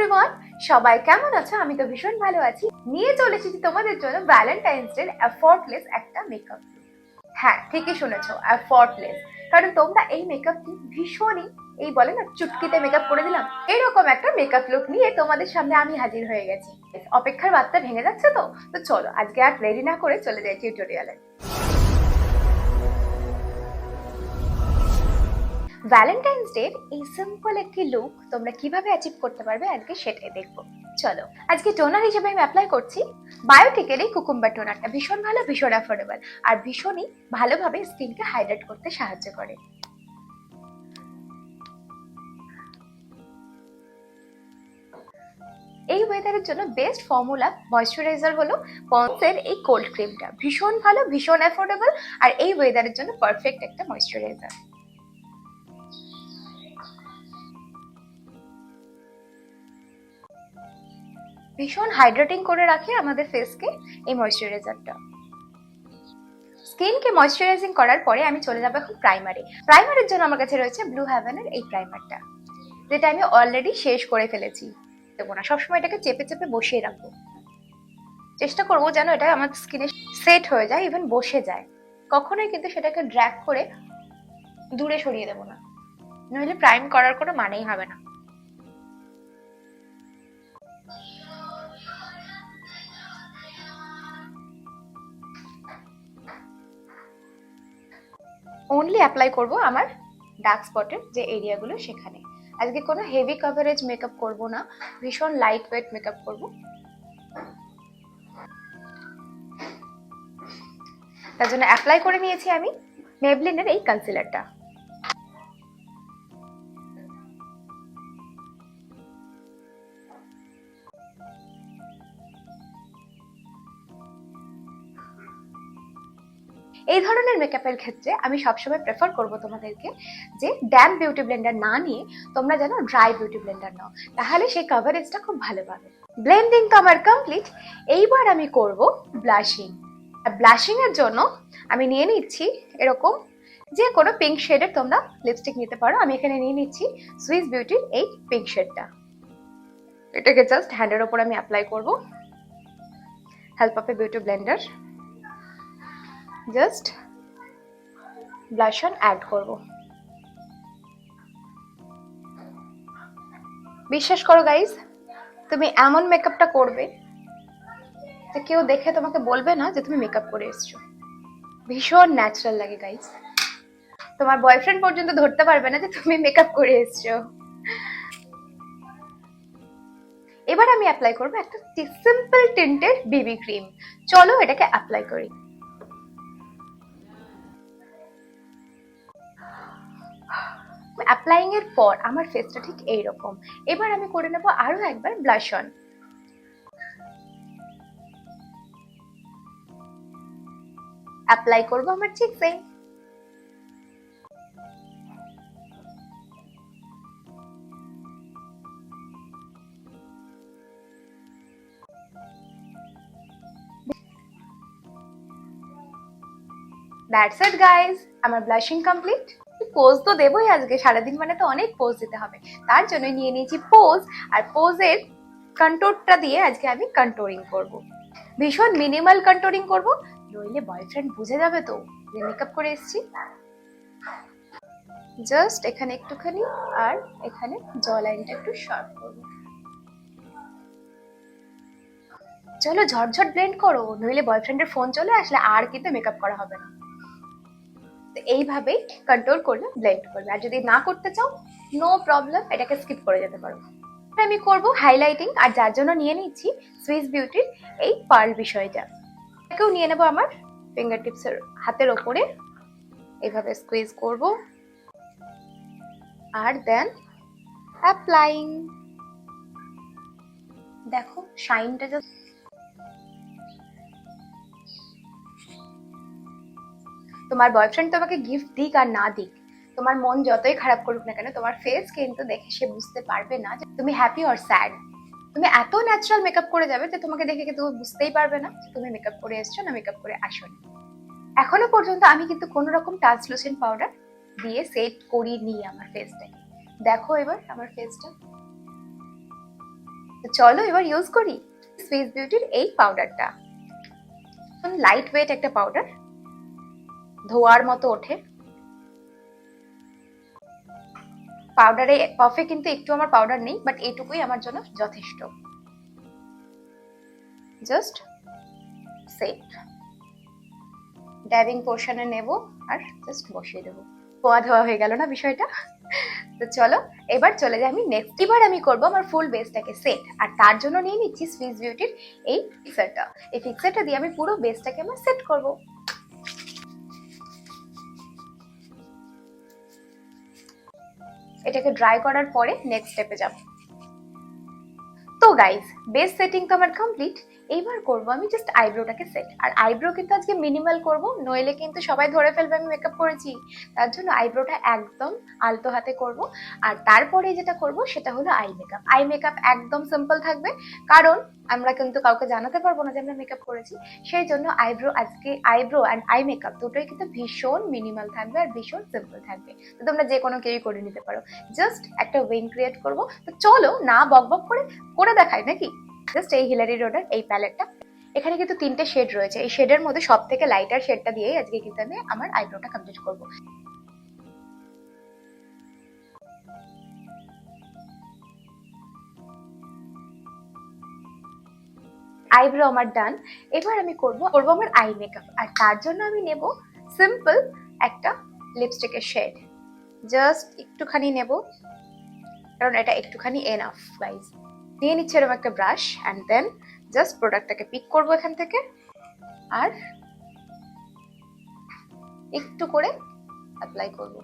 Everyone, সবাই কেমন আছো? আমি তো ভীষণ ভালো আছি। নিয়ে চলে এসেছি তোমাদের জন্য ভ্যালেন্টাইন্স ডে এফর্টলেস একটা মেকআপ। হ্যাঁ, ঠিকই শুনেছো, এফর্টলেস। কারণ তোমরা এই মেকআপটি ভীষণই, এই বলে না চুটকিতে মেকআপ করে দিলাম, এইরকম একটা মেকআপ লুক নিয়ে তোমাদের সামনে আমি হাজির হয়ে গেছি। অপেক্ষার বার্তা ভেঙে যাচ্ছে তো চলো আজকে আর দেরি না করে চলে যাই টিউটোরিয়ালে। ভ্যালেন্টাইন্স ডে এই সিম্পল একটি লুক তোমরা কিভাবে অ্যাচিভ করতে পারবে আজকে সেটাই দেখবো। চলো, আজকে টোনার হিসেবে আমি অ্যাপ্লাই করছি বায়োটিকের এই কুকুম্বার টোনারটা। ভীষণ ভালো, ভীষণ অ্যাফোর্ডেবল আর ভীষণই ভালোভাবে স্কিনকে হাইড্রেট করতে সাহায্য করে। এই ওয়েদারের জন্য বেস্ট ফর্মুলা ময়শ্চারাইজার হলো পন্ডসের এই কোল্ড ক্রিমটা। ভীষণ ভালো, ভীষণ অ্যাফোর্ডেবল আর এই ওয়েদারের জন্য পারফেক্ট একটা ময়শ্চারাইজার। ভীষণ হাইড্রেটিং করে রাখে আমাদের ফেসকে এই ময়শ্চারাইজারটা। স্কিনকে ময়শ্চারাইজিং করার পরে আমি চলে যাবো এখন প্রাইমারে। প্রাইমারের জন্য আমার কাছে রয়েছে ব্লু হেভেনের এই প্রাইমারটা, যেটা আমি অলরেডি শেষ করে ফেলেছি। দেবো না, সবসময় এটাকে চেপে চেপে বসিয়ে রাখবো। চেষ্টা করবো যেন এটা আমার স্কিনে সেট হয়ে যায়, ইভেন বসে যায়। কখনোই কিন্তু সেটাকে ড্র্যাগ করে দূরে সরিয়ে দেবো না, নইলে প্রাইম করার কোনো মানেই হবে না। অনলি অ্যাপ্লাই করব আমার ডার্ক স্পটের যে এরিয়াগুলো সেখানে। আজকে কোনো হেভি কভারেজ মেকআপ করব না, ভীষণ লাইট ওয়েট মেকআপ করব। তার জন্য অ্যাপ্লাই করে নিয়েছি আমি মেবলিনের এই কনসিলারটা। এই ধরনের মেকআপের ক্ষেত্রে আমি সবসময় প্রেফার করব তোমাদেরকে যে ড্যাম্প বিউটি ব্লেন্ডার না নিয়ে তোমরা যেন ড্রাই বিউটি ব্লেন্ডার নাও, তাহলে সেই কভারেজটা খুব ভালো পাবে। ব্লেন্ডিং তো আমার কমপ্লিট। এইবার আমি করব ব্লাশিং। ব্লাশিং এর জন্য আমি নিয়ে নিচ্ছি এরকম যে কোনো পিঙ্ক শেডের তোমরা লিপস্টিক নিতে পারো। আমি এখানে নিয়ে নিচ্ছি সুইস বিউটির এই পিঙ্ক শেডটা। এটাকে জাস্ট হ্যান্ডের ওপর আমি অ্যাপ্লাই করব help of a beauty blender. Just blush on add করব। বিশ্বাস করো গাইজ, তুমি এমন মেকআপটা করবে যে কেউ দেখে তোমাকে বলবে না যে তুমি মেকআপ করে এসছো। ভীষণ ন্যাচারাল লাগে গাইজ, তোমার বয়ফ্রেন্ড পর্যন্ত ধরতে পারবে না যে তুমি মেকআপ করে এসছো। এবার আমি অ্যাপ্লাই করবো একটা সিম্পল টিন্টের বেবি ক্রিম। চলো এটাকে অ্যাপ্লাই করি। অ্যাপ্লাইং এর পর আমার ফেসটা ঠিক এইরকম। এবার আমি করে নেবো আরো একবার ব্লাশ অন। অ্যাপ্লাই করবো আমার চিকসে। দ্যাটস ইট গাইজ, আমার ব্লাশিং কমপ্লিট। পোজ তো দেবোই আজকে, সারাদিন মানে তো অনেক পোজ দিতে হবে। তার জন্য নিয়ে নিয়েছি পোজ, আর পোজের কন্ট্যুরটা দিয়ে আজকে আমি কন্ট্যুরিং করব। ভীষণ মিনিমাল কন্ট্যুরিং করব, নইলে বয়ফ্রেন্ড বুঝে যাবে তো যে মেকআপ করে এসেছি। জাস্ট এখানে একটুখানি আর এখানে জ লাইনটা একটু শার্প করব। চলো ঝটঝট ব্লেন্ড করো, নইলে বয়ফ্রেন্ডের ফোন চলে আসলে আর কিন্তু মেকআপ করা হবে না। এইভাবেই কন্ট্রোল করলে ব্লেন্ড করবে, আর যদি না করতে চাও নো প্রবলেম, এটাকে স্কিপ করে যেতে পারো। আমি করব হাইলাইটিং, আর যার জন্য নিয়ে নিচ্ছি সুইস বিউটির এই পার্ল বিষয়টা। এটাকেও নিয়ে নেবো আমার ফিঙ্গার টিপসের হাতের ওপরে, এইভাবে স্কুইজ করব আর দেন অ্যাপ্লাইং। দেখো শাইনটা জাস্ট। তোমার বয়ফ্রেন্ড তোমাকে গিফট দিক আর না দিক, তোমার মন যতই খারাপ করুক না কেন, তোমার ফেস কিন্তু দেখে সে বুঝতে পারবে না যে তুমি হ্যাপি অর স্যাড। তুমি এত ন্যাচারাল মেকআপ করে যাবে যে তোমাকে দেখে কিন্তু বুঝতেই পারবে না যে তুমি মেকআপ করে এসছো না মেকআপ করে আসোনি। এখনো পর্যন্ত আমি কিন্তু কোনো রকম ট্রান্সলুসেন্ট পাউডার দিয়ে সেট করিনি আমার ফেসটাকে। দেখো এবার আমার ফেসটা তো চলো এবার ইউজ করি সুইস বিউটির এই পাউডারটা। লাইট ওয়েট একটা পাউডার, ধোয়ার মতো ওঠে। পাউডারে পাফে কিন্তু একটু আমার পাউডার নেই, বাট এইটুকুই আমার জন্য যথেষ্ট। জাস্ট সেট ড্যাবিং পোর্শনে নেব আর জাস্ট বসিয়ে দেবো। ধোয়া ধোয়া হয়ে গেল না বিষয়টা? তো চলো এবার চলে যাই আমি নেক্সট। এবার আমি করবো আমার ফুল বেসটাকে সেট, আর তার জন্য নিয়ে নিচ্ছি সুইস বিউটির এই ফিক্সারটা। এই ফিক্সারটা দিয়ে আমি পুরো বেসটাকে আমার সেট করবো। এটাকে ড্রাই করার পরে নেক্সট স্টেপে যাব। তো গাইজ বেস সেটিং তো আমার কমপ্লিট। এইবার করব আমি জাস্ট আইব্রোটাকে সেট। আর আইব্রো কিন্তু আজকে মিনিমাল করব, নইলে কিন্তু সবাই ধরে ফেলবে আমি মেকআপ করেছি। তার জন্য আইব্রোটা একদম আলতো হাতে করব। আর তারপরে যেটা করব সেটা হলো আই মেকআপ। আই মেকআপ একদম সিম্পল থাকবে, কারণ আমরা কিন্তু কাউকে জানাতে পারবো না যে আমরা মেকআপ করেছি। সেই জন্য আইব্রো অ্যান্ড আই মেকআপ দুটোই কিন্তু ভীষণ মিনিমাল থাকবে আর ভীষণ সিম্পল থাকবে। তো তোমরা যে কোনো কেউই করে নিতে পারো। জাস্ট একটা উইং ক্রিয়েট করব। তো চলো না বক বক করে দেখাই নাকি। জাস্ট এই হিলারি রোডার এই প্যালেটটা, এখানে কিন্তু 3টে শেড রয়েছে। এই শেডের মধ্যে সব থেকে লাইটার শেডটা দিয়েই আজকে কিন্তু আমি আমার আইব্রোটা কমপ্লিট করব। আইব্রো আমার ডান। এবার আমি করব আমার আই মেকআপ। আর তার জন্য আমি নেব সিম্পল একটা লিপস্টিকের শেড। জাস্ট একটুখানি নেব, কারণ এটা একটুখানি এনাফ গাইজ। নিয়ে নিচ্ছে এরকম একটা ব্রাশ, অ্যান্ড দেন জাস্ট প্রোডাক্টটাকে পিক করবো এখান থেকে আর একটু করে অ্যাপ্লাই করবো।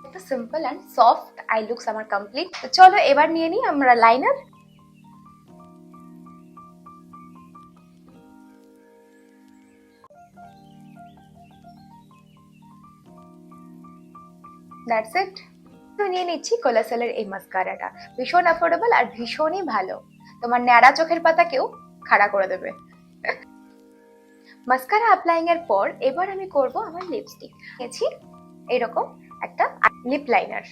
একটা simple and soft eye looks আমার কমপ্লিট। তো চলো এবার নিয়ে নিই আমরা লাইনার। That's it. তো নিয়ে নিচ্ছি কোলাসেলের এই মাস্কারাটা। ভীষণ অ্যাফোর্ডেবল আর ভীষণই ভালো, তোমার ন্যাড়া চোখের পাতাকেও খাড়া করে দেবে। মাস্কারা অ্যাপ্লাইং এর পর এবার আমি করব আমার লিপস্টিক। নিয়েছি এরকম একটা লিপ লাইনার।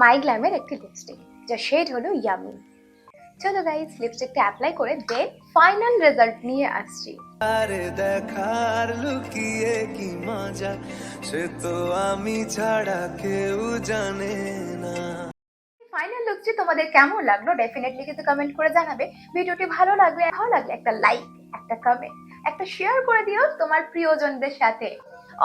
মাই গ্ল্যামের একটি লিপস্টিক, যার শেড হলো ইয়ামি। চলো গাইস লিপস্টিকটা অ্যাপ্লাই করে দেন ফাইনাল রেজাল্ট নিয়ে আসছি। আরে দেখার লুকিয়ে কি মজা, সে তো আমি ছাড়া কেউ জানে না। ফাইনাল লুকটি তোমাদের কেমন লাগলো ডেফিনেটলি কিন্তু কমেন্ট করে জানাবে। ভিডিওটি ভালো লাগলে একটা লাইক, একটা কমেন্ট, একটা শেয়ার করে দিও তোমার প্রিয়জনদের সাথে।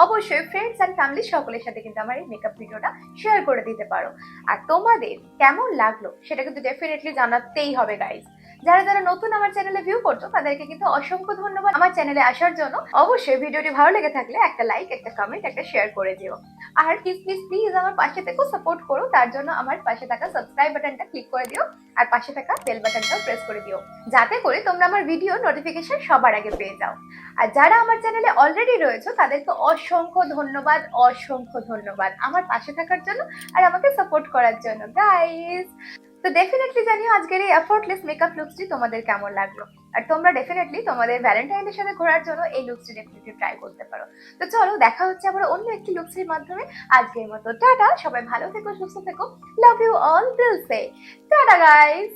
অবশ্যই ফ্রেন্ডস এন্ড ফ্যামিলি সকলের সাথে কিন্তু আমার এই মেকআপ ভিডিওটা শেয়ার করে দিতে পারো। আর তোমাদের কেমন লাগলো সেটা কিন্তু ডেফিনেটলি জানাতেই হবে গাইজ। যারা যারা নতুন আমার চ্যানেলে ভিউ করছো তাদেরকে কিন্তু অসংখ্য ধন্যবাদ আমার চ্যানেলে আসার জন্য। অবশ্যই ভিডিওটি ভালো লেগে থাকলে একটা লাইক, একটা কমেন্ট, একটা শেয়ার করে দিও। আর প্লিজ আমার পাশে থেকে সাপোর্ট করো। তার জন্য আমার পাশে থাকা সাবস্ক্রাইব বাটনটা ক্লিক করে দিও আর পাশে থাকা বেল বাটনটাও প্রেস করে দিও, যাতে করে তোমরা আমার ভিডিও নোটিফিকেশন সবার আগে পেয়ে যাও। আর যারা আমার চ্যানেলে অলরেডি রয়েছে তাদেরকে অসংখ্য ধন্যবাদ আমার পাশে থাকার জন্য আর আমাকে সাপোর্ট করার জন্য গাইস। তো ডেফিনেটলি জানিও আজকের এই এফোর্টলেস মেকআপ লুকসটি তোমাদের কেমন লাগলো। আর তোমরা ডেফিনেটলি তোমাদের ভ্যালেন্টাইনের সাথে ঘোরার জন্য এই লুকসটি ডেফিনেটলি ট্রাই করতে পারো। তো চলো দেখা হচ্ছে আবার অন্য একটি লুকসের মাধ্যমে। আজকের মতো টাটা, সবাই ভালো থেকো, সুস্থ থেকো। লাভ ইউ অল, দিল সে টাটা গাইস।